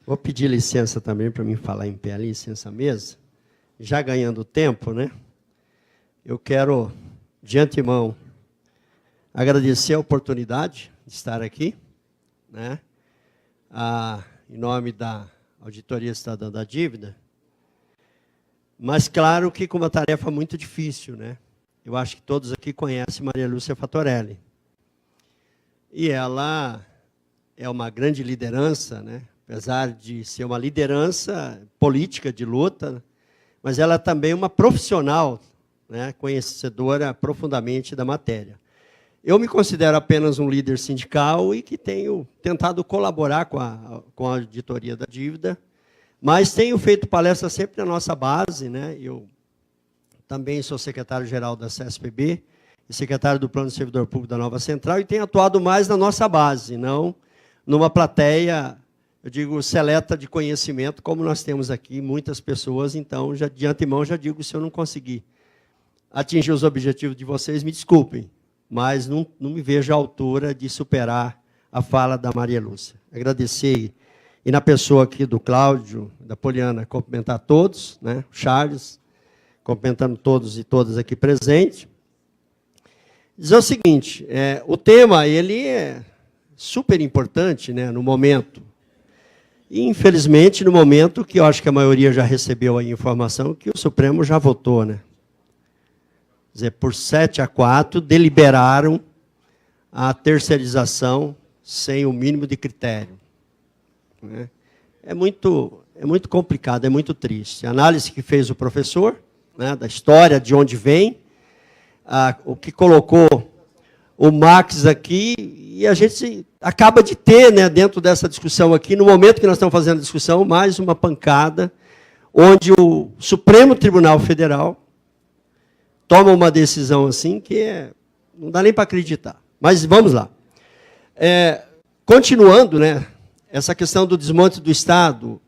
Vou pedir licença também para mim falar em pé ali, licença mesa. Já ganhando tempo, né? Eu quero, de antemão, agradecer a oportunidade de estar aqui, né? Em nome da Auditoria Cidadã da Dívida. Mas, claro que com uma tarefa muito difícil, né? Eu acho que todos aqui conhecem Maria Lúcia Fattorelli. E ela é uma grande liderança, né? Apesar de ser uma liderança política de luta, mas ela é também uma profissional, né? Conhecedora profundamente da matéria. Eu me considero apenas um líder sindical e que tenho tentado colaborar com a Auditoria da Dívida, mas tenho feito palestra sempre na nossa base, né? Eu também sou secretário-geral da CSPB e secretário do Plano de Servidor Público da Nova Central e tenho atuado mais na nossa base, não numa plateia, eu digo, seleta de conhecimento, como nós temos aqui muitas pessoas. Então, já, de antemão, já digo, se eu não conseguir atingir os objetivos de vocês, me desculpem, mas não me vejo à altura de superar a fala da Maria Lúcia. Agradecer, e na pessoa aqui do Cláudio, da Poliana, cumprimentar todos, né? Charles, cumprimentando todos e todas aqui presentes. Dizer o seguinte, o tema ele é super importante, né, no momento. E, infelizmente, no momento que eu acho que a maioria já recebeu a informação que o Supremo já votou, né? Quer dizer, por 7-4, deliberaram a terceirização sem o mínimo de critério, né? É muito complicado, é muito triste. A análise que fez o professor, né, da história, de onde vem, o que colocou o Max aqui, e a gente acaba de ter, né, dentro dessa discussão aqui, no momento que nós estamos fazendo a discussão, mais uma pancada, onde o Supremo Tribunal Federal toma uma decisão assim que não dá nem para acreditar. Mas vamos lá. Continuando, né, essa questão do desmonte do Estado,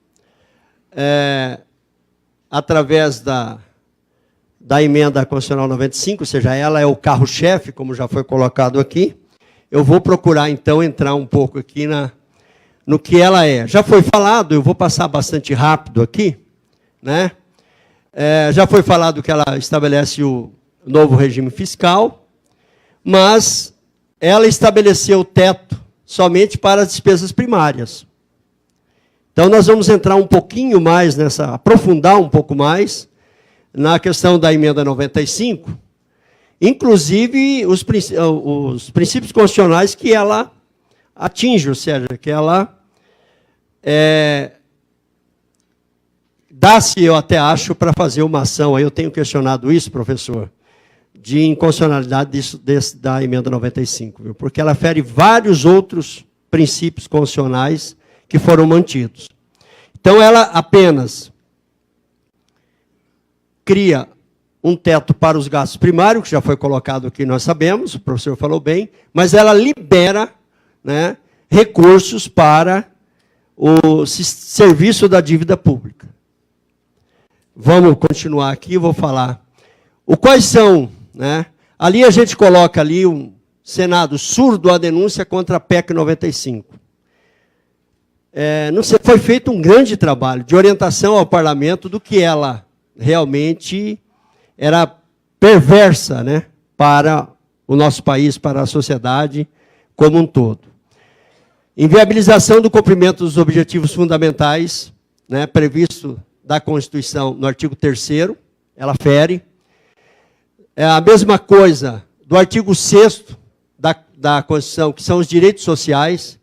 através da emenda constitucional 95, ou seja, ela é o carro-chefe, como já foi colocado aqui. Eu vou procurar, então, entrar um pouco aqui no que ela é. Já foi falado, eu vou passar bastante rápido aqui, né? Já foi falado que ela estabelece o novo regime fiscal, mas ela estabeleceu o teto somente para as despesas primárias. Então, nós vamos entrar um pouquinho mais aprofundar um pouco mais na questão da emenda 95, inclusive os princípios constitucionais que ela atinge, ou seja, que ela dá-se, eu até acho, para fazer uma ação, aí eu tenho questionado isso, professor, de inconstitucionalidade da emenda 95, viu? Porque ela fere vários outros princípios constitucionais que foram mantidos. Então, ela apenas cria um teto para os gastos primários, que já foi colocado aqui, nós sabemos, o professor falou bem, mas ela libera, né, recursos para o serviço da dívida pública. Vamos continuar aqui, eu vou falar. Quais são, né? Ali a gente coloca ali um Senado surdo à denúncia contra a PEC 95. Foi feito um grande trabalho de orientação ao parlamento do que ela realmente era perversa, né, para o nosso país, para a sociedade como um todo. Inviabilização do cumprimento dos objetivos fundamentais, né, previsto da Constituição no artigo 3º, ela fere. A mesma coisa do artigo 6º da Constituição, que são os direitos sociais.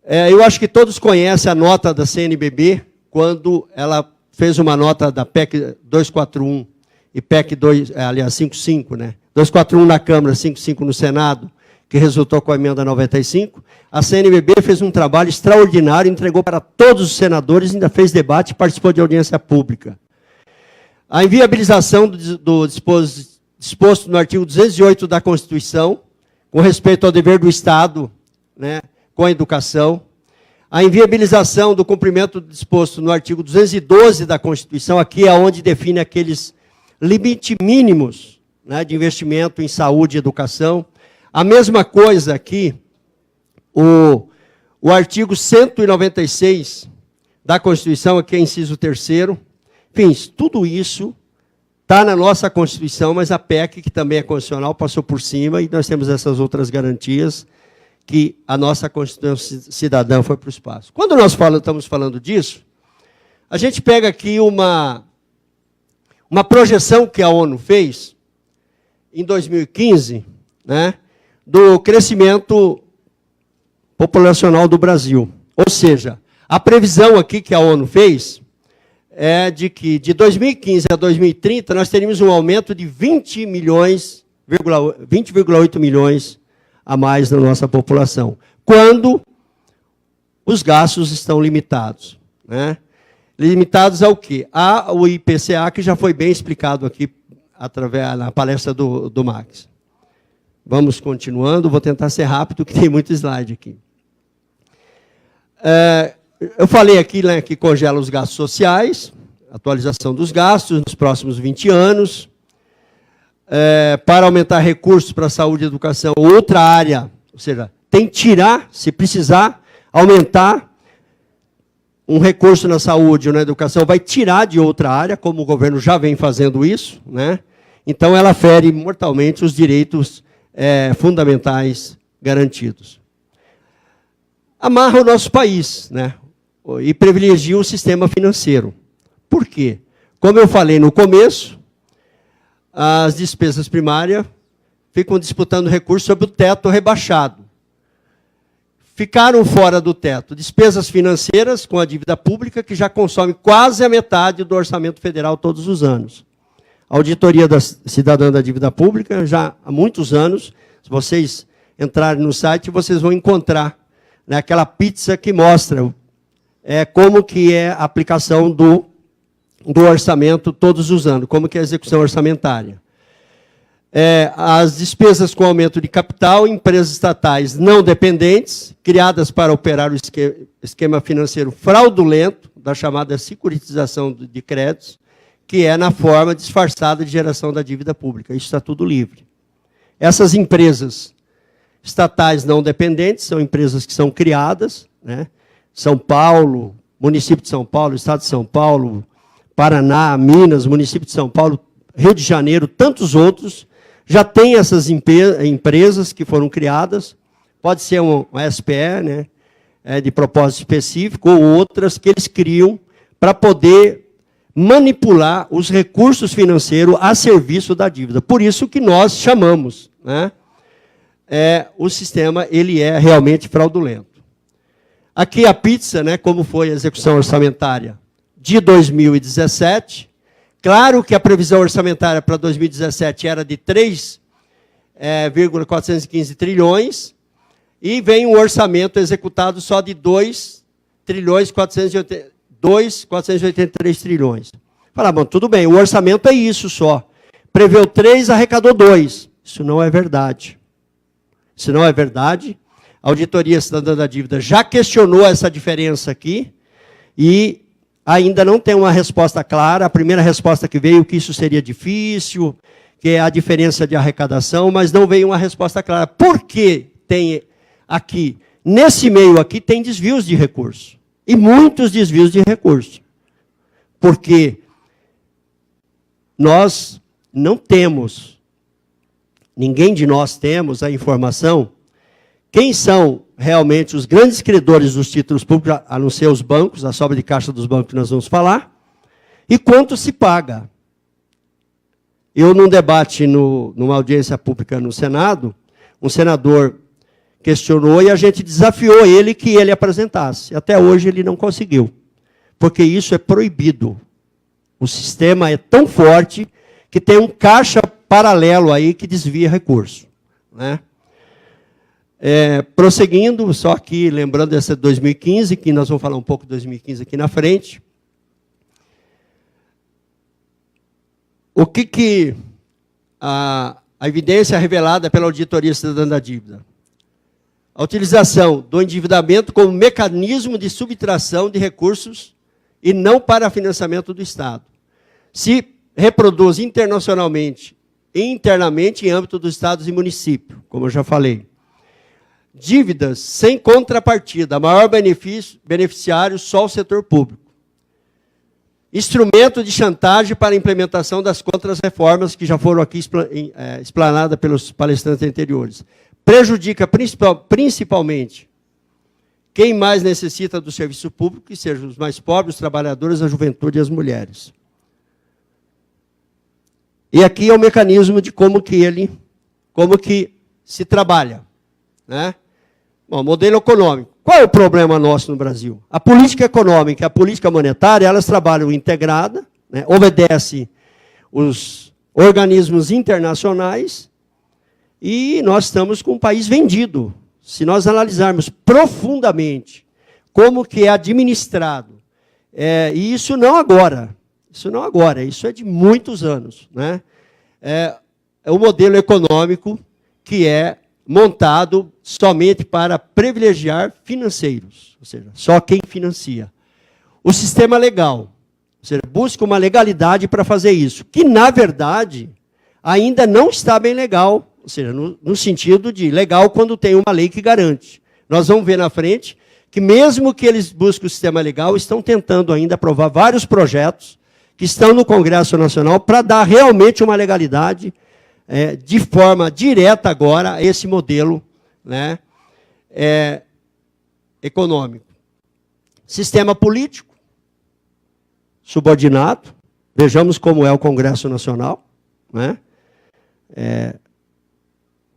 Eu acho que todos conhecem a nota da CNBB, quando ela fez uma nota da PEC 241 e PEC 55, né? 241 na Câmara, 55 no Senado, que resultou com a emenda 95. A CNBB fez um trabalho extraordinário, entregou para todos os senadores, ainda fez debate e participou de audiência pública. A inviabilização do disposto no artigo 208 da Constituição, com respeito ao dever do Estado, né, com a educação. A inviabilização do cumprimento disposto no artigo 212 da Constituição, aqui é onde define aqueles limites mínimos, né, de investimento em saúde e educação. A mesma coisa aqui, o artigo 196 da Constituição, aqui é inciso 3º. Enfim, tudo isso está na nossa Constituição, mas a PEC, que também é constitucional, passou por cima, e nós temos essas outras garantias que a nossa Constituição cidadã foi para o espaço. Quando nós estamos falando disso, a gente pega aqui uma projeção que a ONU fez em 2015, né, do crescimento populacional do Brasil. Ou seja, a previsão aqui que a ONU fez é de que de 2015 a 2030 nós teríamos um aumento de 20,8 milhões a mais na nossa população, quando os gastos estão limitados, né? Limitados ao quê? Ao IPCA, que já foi bem explicado aqui através na palestra do Max. Vamos continuando, vou tentar ser rápido, que tem muito slide aqui. Eu falei aqui, né, que congela os gastos sociais, atualização dos gastos nos próximos 20 anos, para aumentar recursos para a saúde e educação, outra área, ou seja, tem que tirar, se precisar, aumentar um recurso na saúde ou na educação, vai tirar de outra área, como o governo já vem fazendo isso, né? Então ela fere mortalmente os direitos fundamentais garantidos. Amarra o nosso país, né? E privilegia o sistema financeiro. Por quê? Como eu falei no começo, as despesas primárias ficam disputando recursos sobre o teto rebaixado. Ficaram fora do teto despesas financeiras com a dívida pública, que já consome quase a metade do orçamento federal todos os anos. A auditoria cidadã da dívida pública, já há muitos anos, se vocês entrarem no site, vocês vão encontrar, né, aquela pizza que mostra como que é a aplicação do orçamento todos os anos, como que é a execução orçamentária. As despesas com aumento de capital, empresas estatais não dependentes, criadas para operar o esquema financeiro fraudulento, da chamada securitização de créditos, que é na forma disfarçada de geração da dívida pública. Isso está tudo livre. Essas empresas estatais não dependentes são empresas que são criadas, né? São Paulo, município de São Paulo, Estado de São Paulo, Paraná, Minas, município de São Paulo, Rio de Janeiro, tantos outros, já tem essas empresas que foram criadas, pode ser uma SPE, né, de propósito específico, ou outras que eles criam para poder manipular os recursos financeiros a serviço da dívida. Por isso que nós chamamos, né, o sistema ele é realmente fraudulento. Aqui a pizza, né, como foi a execução orçamentária de 2017. Claro que a previsão orçamentária para 2017 era de 3,415 trilhões, e vem um orçamento executado só de 2,483 trilhões. Fala, bom, tudo bem, o orçamento é isso só. Preveu 3, arrecadou 2. Isso não é verdade. Isso não é verdade. A Auditoria Cidadã da Dívida já questionou essa diferença aqui, e ainda não tem uma resposta clara. A primeira resposta que veio, que isso seria difícil, que é a diferença de arrecadação, mas não veio uma resposta clara. Por que tem aqui, nesse meio aqui, tem desvios de recursos? E muitos desvios de recursos. Porque nós não temos, ninguém de nós temos a informação, quem são realmente os grandes credores dos títulos públicos, a não ser os bancos, a sobra de caixa dos bancos que nós vamos falar, e quanto se paga. Eu, num debate, numa audiência pública no Senado, um senador questionou e a gente desafiou ele que ele apresentasse. Até hoje ele não conseguiu, porque isso é proibido. O sistema é tão forte que tem um caixa paralelo aí que desvia recurso, né? Prosseguindo, só aqui, lembrando essa de 2015, que nós vamos falar um pouco de 2015 aqui na frente. O que a evidência revelada pela Auditoria Cidadã da Dívida? A utilização do endividamento como mecanismo de subtração de recursos e não para financiamento do Estado. Se reproduz internacionalmente e internamente em âmbito dos estados e municípios, como eu já falei. Dívidas sem contrapartida, maior beneficiário só o setor público. instrumento de chantagem para a implementação das contras-reformas que já foram aqui explanadas pelos palestrantes anteriores. Prejudica principalmente quem mais necessita do serviço público, que sejam os mais pobres, os trabalhadores, a juventude e as mulheres. E aqui é o mecanismo de como que se trabalha, né? Bom, modelo econômico. Qual é o problema nosso no Brasil? A política econômica e a política monetária, elas trabalham integrada, né? Obedecem os organismos internacionais e nós estamos com um país vendido. Se nós analisarmos profundamente como que é administrado, e isso não agora, isso é de muitos anos, né? É o modelo econômico que é montado somente para privilegiar financeiros, ou seja, só quem financia. O sistema legal, ou seja, busca uma legalidade para fazer isso, que, na verdade, ainda não está bem legal, ou seja, no sentido de legal quando tem uma lei que garante. Nós vamos ver na frente que, mesmo que eles busquem o sistema legal, estão tentando ainda aprovar vários projetos que estão no Congresso Nacional para dar realmente uma legalidade de forma direta agora a esse modelo, né, econômico. Sistema político, subordinado, vejamos como é o Congresso Nacional, né?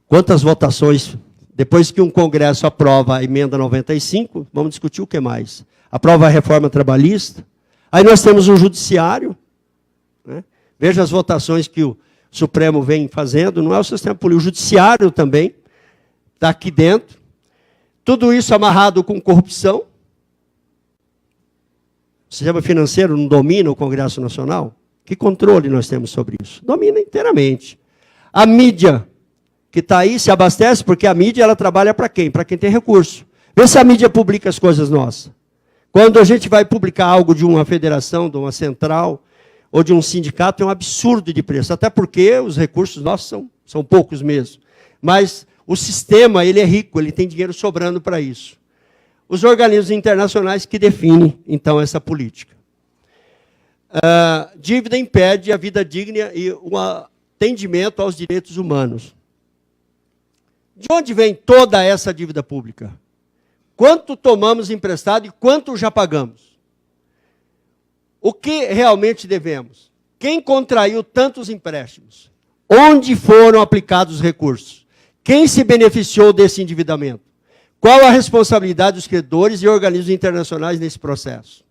Quantas votações, depois que um Congresso aprova a emenda 95, vamos discutir o que mais? Aprova a reforma trabalhista, aí nós temos um judiciário, né? Veja as votações que o Supremo vem fazendo, não é o sistema político, o judiciário também está aqui dentro. Tudo isso amarrado com corrupção. O sistema financeiro não domina o Congresso Nacional? Que controle nós temos sobre isso? Domina inteiramente. A mídia que está aí se abastece, porque a mídia ela trabalha para quem? Para quem tem recurso. Vê se a mídia publica as coisas nossas. Quando a gente vai publicar algo de uma federação, de uma central, ou de um sindicato, é um absurdo de preço, até porque os recursos nossos são poucos mesmo. Mas o sistema, ele é rico, ele tem dinheiro sobrando para isso. Os organismos internacionais que definem, então, essa política. Dívida impede a vida digna e o atendimento aos direitos humanos. De onde vem toda essa dívida pública? Quanto tomamos emprestado e quanto já pagamos? O que realmente devemos? Quem contraiu tantos empréstimos? Onde foram aplicados os recursos? Quem se beneficiou desse endividamento? Qual a responsabilidade dos credores e organismos internacionais nesse processo?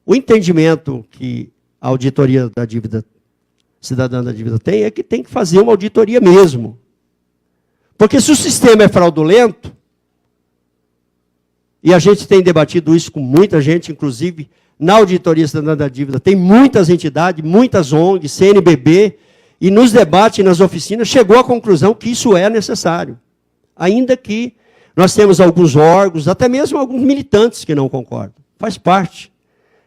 O entendimento que a auditoria da dívida, cidadã da dívida tem, é que tem que fazer uma auditoria mesmo. Porque se o sistema é fraudulento, e a gente tem debatido isso com muita gente, inclusive na auditoria cidadã da dívida, tem muitas entidades, muitas ONGs, CNBB, e nos debates, nas oficinas, chegou à conclusão que isso é necessário. Ainda que nós temos alguns órgãos, até mesmo alguns militantes que não concordam. Faz parte.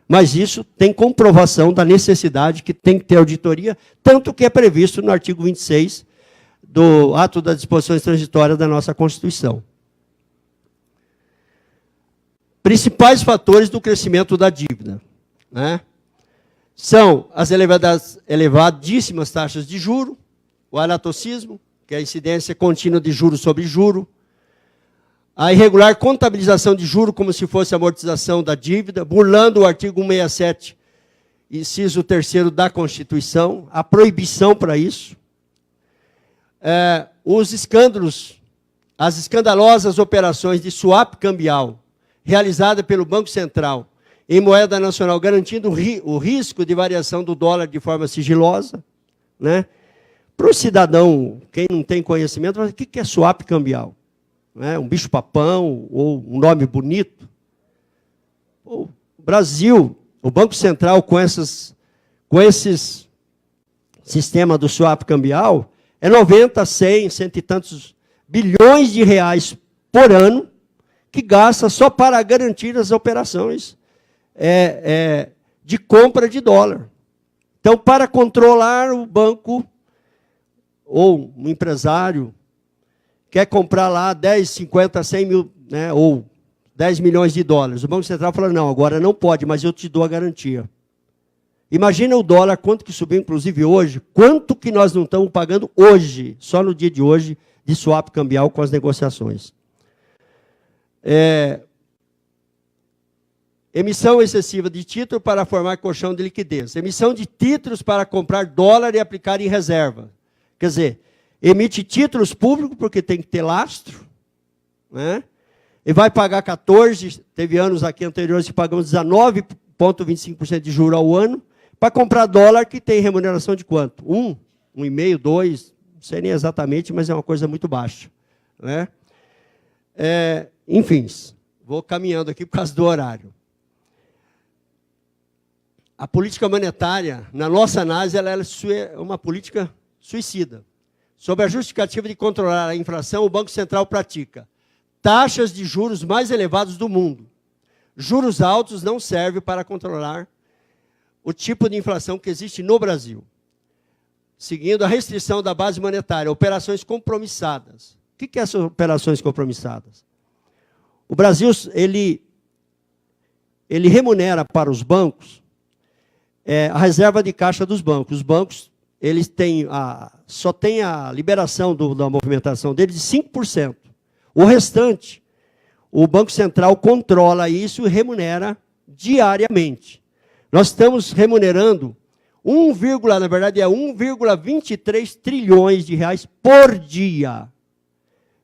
Mas isso tem comprovação da necessidade que tem que ter auditoria, tanto que é previsto no artigo 26 do Ato das Disposições Transitórias da nossa Constituição. Principais fatores do crescimento da dívida, né? São as elevadíssimas taxas de juro, o alatocismo, que é a incidência contínua de juro sobre juro, a irregular contabilização de juro como se fosse amortização da dívida, burlando o artigo 167, inciso 3º da Constituição, a proibição para isso, os escândalos, as escandalosas operações de swap cambial, realizada pelo Banco Central em moeda nacional, garantindo o risco de variação do dólar de forma sigilosa, né? Para o cidadão, quem não tem conhecimento, o que é swap cambial? Um bicho-papão ou um nome bonito? O Brasil, o Banco Central, com esses sistema do swap cambial, é 90, 100, cento e tantos bilhões de reais por ano, que gasta só para garantir as operações de compra de dólar. Então, para controlar o banco, ou um empresário, quer comprar lá 10, 50, 100 mil, né, ou 10 milhões de dólares. O Banco Central falou, não, agora não pode, mas eu te dou a garantia. Imagina o dólar, quanto que subiu, inclusive hoje, quanto que nós não estamos pagando hoje, só no dia de hoje, de swap cambial com as negociações. Emissão excessiva de título para formar colchão de liquidez. Emissão de títulos para comprar dólar e aplicar em reserva. Quer dizer, emite títulos públicos, porque tem que ter lastro, né? E vai pagar 14, teve anos aqui anteriores que pagamos 19,25% de juros ao ano, para comprar dólar que tem remuneração de quanto? 1,5, 2, não sei nem exatamente, mas é uma coisa muito baixa, né? Enfim, vou caminhando aqui por causa do horário. A política monetária, na nossa análise, ela é uma política suicida. Sob a justificativa de controlar a inflação, o Banco Central pratica taxas de juros mais elevadas do mundo. Juros altos não servem para controlar o tipo de inflação que existe no Brasil. Seguindo a restrição da base monetária, operações compromissadas. O que são essas operações compromissadas? O Brasil, ele remunera para os bancos a reserva de caixa dos bancos. Os bancos, eles só têm a liberação da movimentação deles de 5%. O restante, o Banco Central controla isso e remunera diariamente. Nós estamos remunerando 1,23 trilhões de reais por dia,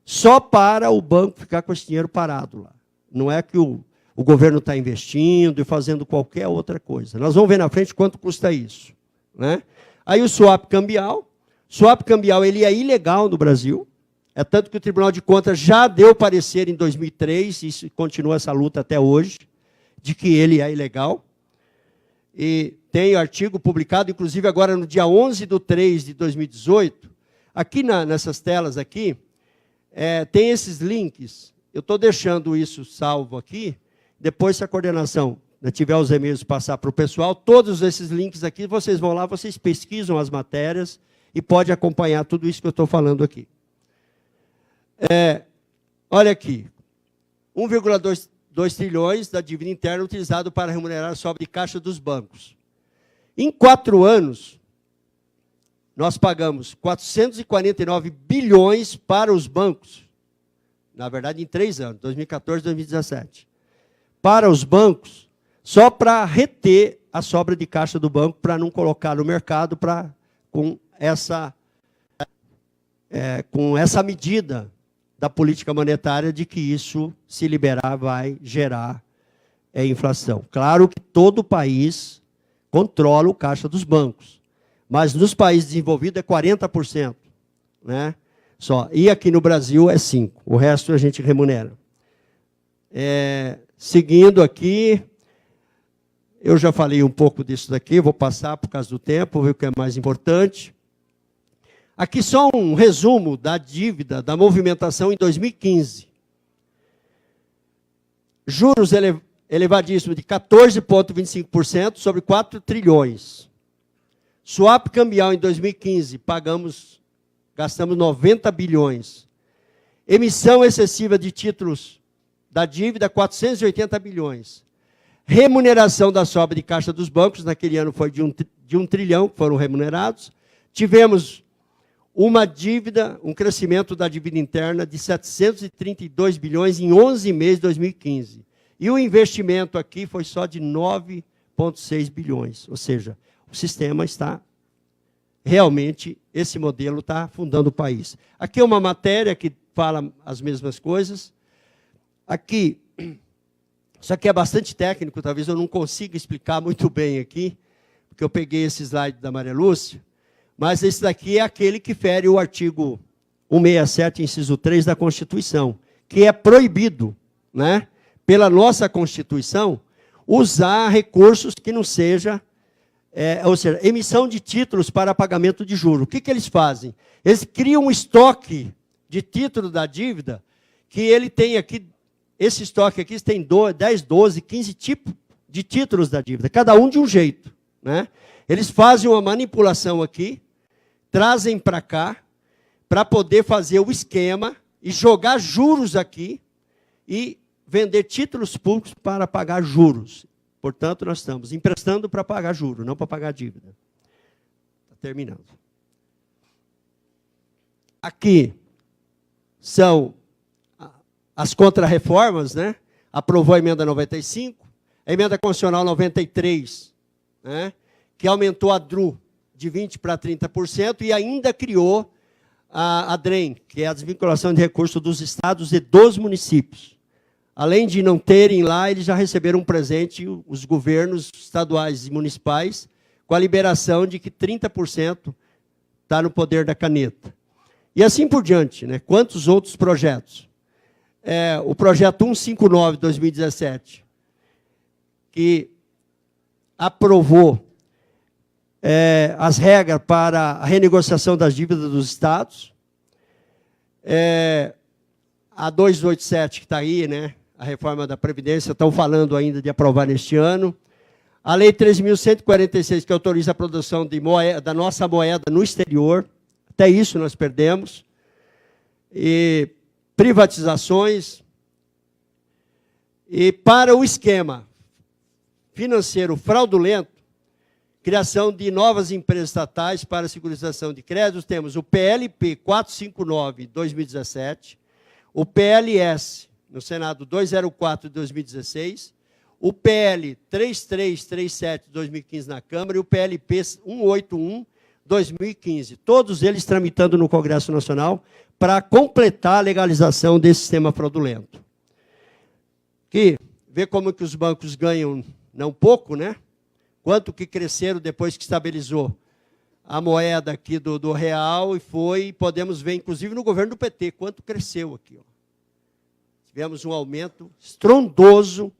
só para o banco ficar com esse dinheiro parado lá. Não é que o governo está investindo e fazendo qualquer outra coisa. Nós vamos ver na frente quanto custa isso, né? Aí o swap cambial. Swap cambial, ele é ilegal no Brasil. É tanto que o Tribunal de Contas já deu parecer em 2003, e continua essa luta até hoje, de que ele é ilegal. E tem artigo publicado, inclusive agora no dia 11/3/2018, aqui nessas telas aqui, tem esses links. Eu estou deixando isso salvo aqui. Depois, se a coordenação tiver os e-mails passar para o pessoal, todos esses links aqui, vocês vão lá, vocês pesquisam as matérias e pode acompanhar tudo isso que eu estou falando aqui. Olha aqui, 1,2 trilhões da dívida interna utilizado para remunerar a sobra de caixa dos bancos. Em 4 anos, nós pagamos 449 bilhões para os bancos. Na verdade, em 3 anos, 2014 e 2017. Para os bancos, só para reter a sobra de caixa do banco, para não colocar no mercado com essa medida da política monetária de que isso, se liberar, vai gerar inflação. Claro que todo país controla o caixa dos bancos, mas nos países desenvolvidos é 40%, né? Só. E aqui no Brasil é 5%, o resto a gente remunera. Seguindo aqui, eu já falei um pouco disso daqui, vou passar por causa do tempo, ver o que é mais importante. Aqui só um resumo da dívida, da movimentação em 2015. Juros elevadíssimos de 14,25% sobre 4 trilhões. Swap cambial em 2015, gastamos 90 bilhões. Emissão excessiva de títulos da dívida, 480 bilhões. Remuneração da sobra de caixa dos bancos, naquele ano foi de 1 trilhão que foram remunerados. Tivemos uma dívida, um crescimento da dívida interna de 732 bilhões em 11 meses de 2015. E o investimento aqui foi só de 9,6 bilhões. Ou seja, o sistema está, realmente, esse modelo está afundando o país. Aqui é uma matéria que fala as mesmas coisas. Aqui, isso aqui é bastante técnico, talvez eu não consiga explicar muito bem aqui, porque eu peguei esse slide da Maria Lúcia. Mas esse daqui é aquele que fere o artigo 167, inciso 3 da Constituição, que é proibido, né, pela nossa Constituição, usar recursos que não seja, ou seja, emissão de títulos para pagamento de juros. O que eles fazem? Eles criam um estoque de título da dívida, que ele tem aqui, esse estoque aqui tem 10, 12, 15 tipos de títulos da dívida, cada um de um jeito, né? Eles fazem uma manipulação aqui, trazem para cá, para poder fazer o esquema e jogar juros aqui e vender títulos públicos para pagar juros. Portanto, nós estamos emprestando para pagar juros, não para pagar dívida. Está terminando. Aqui são as contrarreformas, né? Aprovou a emenda 95, a emenda constitucional 93, né? Que aumentou a DRU de 20% para 30% e ainda criou a DREM, que é a desvinculação de recursos dos estados e dos municípios. Além de não terem lá, eles já receberam um presente, os governos estaduais e municipais, com a liberação de que 30% está no poder da caneta. E assim por diante, né? Quantos outros projetos? O projeto 159 de 2017, que aprovou as regras para a renegociação das dívidas dos estados. A 287, que está aí, né? A reforma da Previdência, estão falando ainda de aprovar neste ano. A Lei 13.146, que autoriza a produção de da nossa moeda no exterior. Até isso nós perdemos. E privatizações. E para o esquema financeiro fraudulento, criação de novas empresas estatais para a securitização de créditos, temos o PLP 459, 2017, o PLS, no Senado, 204, de 2016, o PL 3337, de 2015, na Câmara, e o PLP 181, 2015. Todos eles tramitando no Congresso Nacional para completar a legalização desse sistema fraudulento. Que vê como que os bancos ganham, não pouco, né? Quanto que cresceram depois que estabilizou a moeda aqui do real, e podemos ver, inclusive, no governo do PT, quanto cresceu aqui. Ó. Tivemos um aumento estrondoso,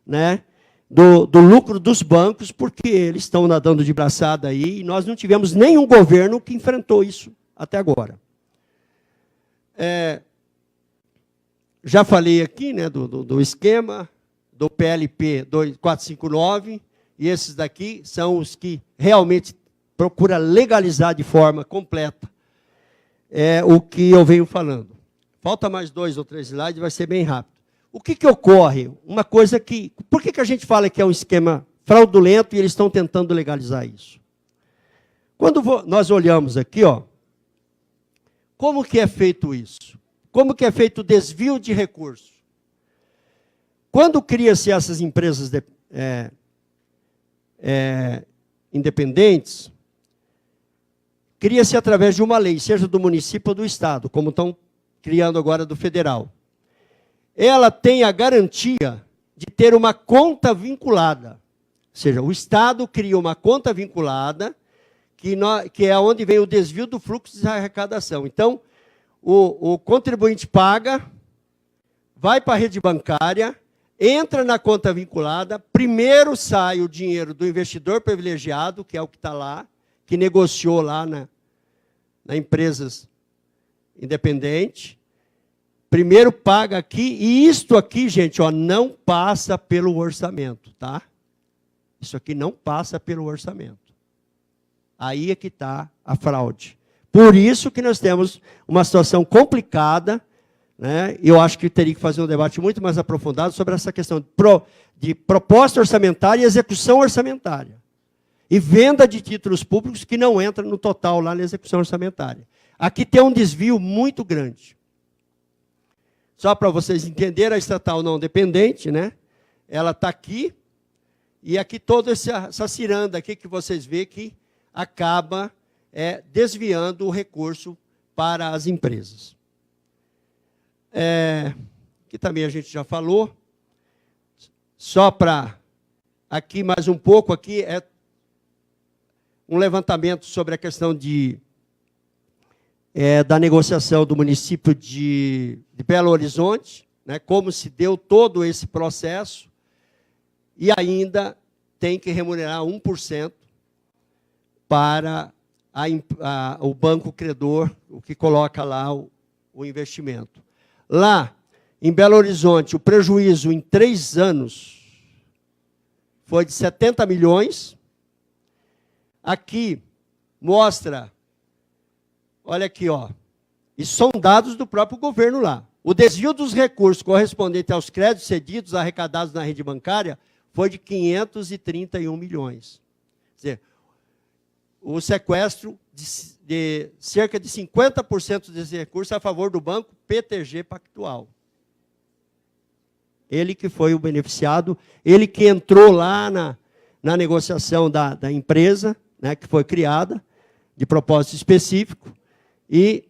né, do lucro dos bancos, porque eles estão nadando de braçada aí, e nós não tivemos nenhum governo que enfrentou isso até agora. Já falei aqui, né, do esquema, do PLP 459, e esses daqui são os que realmente procuram legalizar de forma completa o que eu venho falando. Falta mais 2 ou 3 slides, vai ser bem rápido. O que ocorre? Uma coisa que... Por que a gente fala que é um esquema fraudulento e eles estão tentando legalizar isso? Quando nós olhamos aqui, ó, como que é feito isso? Como que é feito o desvio de recursos? Quando cria-se essas empresas independentes, cria-se através de uma lei, seja do município ou do estado, como estão criando agora do federal. Ela tem a garantia de ter uma conta vinculada. Ou seja, o estado cria uma conta vinculada, que é onde vem o desvio do fluxo de arrecadação. Então, o contribuinte paga, vai para a rede bancária, entra na conta vinculada, primeiro sai o dinheiro do investidor privilegiado, que é o que está lá, que negociou lá na empresas independente, primeiro paga aqui, e isto aqui, gente, ó, não passa pelo orçamento, tá? Isso aqui não passa pelo orçamento. Aí é que está a fraude. Por isso que nós temos uma situação complicada, né? Eu acho que teria que fazer um debate muito mais aprofundado sobre essa questão de proposta orçamentária e execução orçamentária. E venda de títulos públicos que não entra no total lá na execução orçamentária. Aqui tem um desvio muito grande. Só para vocês entenderem, a estatal não dependente, né? Ela está aqui, e aqui toda essa ciranda aqui que vocês veem que acaba desviando o recurso para as empresas. Que também a gente já falou. Só para aqui mais um pouco, aqui é um levantamento sobre a questão da negociação do município de Belo Horizonte, né, como se deu todo esse processo, e ainda tem que remunerar 1% para o banco credor, o que coloca lá o investimento. Lá, em Belo Horizonte, o prejuízo em 3 anos foi de 70 milhões. Aqui mostra, olha aqui, ó, e são dados do próprio governo lá. o desvio dos recursos correspondente aos créditos cedidos arrecadados na rede bancária foi de 531 milhões. Quer dizer, o sequestro de cerca de 50% desses recursos a favor do banco PTG Pactual. Ele que foi o beneficiado, ele que entrou lá na negociação da empresa, né, que foi criada, de propósito específico, e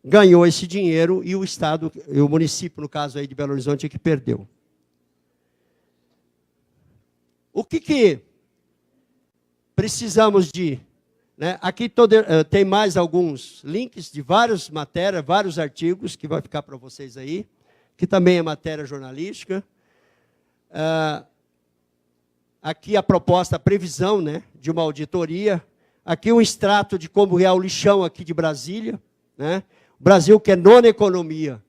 ganhou esse dinheiro, e o Estado, e o município, no caso aí de Belo Horizonte, é que perdeu. O que precisamos de... Né? Aqui tem mais alguns links de várias matérias, vários artigos, que vai ficar para vocês aí, que também é matéria jornalística. Aqui a proposta, a previsão, né, de uma auditoria. Aqui um extrato de como é o lixão aqui de Brasília. Né? O Brasil, que é nona economia,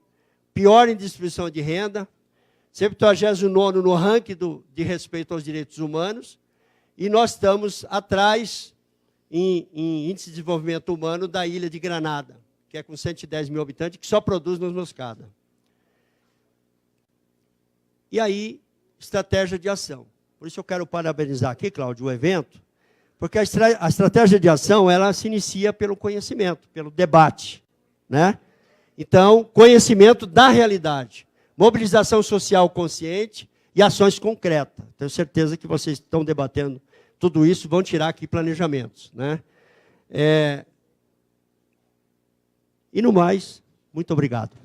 pior em distribuição de renda, 79º no ranking de respeito aos direitos humanos, e nós estamos atrás, em índice de desenvolvimento humano, da ilha de Granada, que é com 110 mil habitantes, que só produz noz moscada. E aí, estratégia de ação. Por isso eu quero parabenizar aqui, Cláudio, o evento, porque a estratégia de ação, ela se inicia pelo conhecimento, pelo debate. Né? Então, conhecimento da realidade, mobilização social consciente e ações concretas. Tenho certeza que vocês estão debatendo tudo isso, vão tirar aqui planejamentos. Né? E no mais, muito obrigado.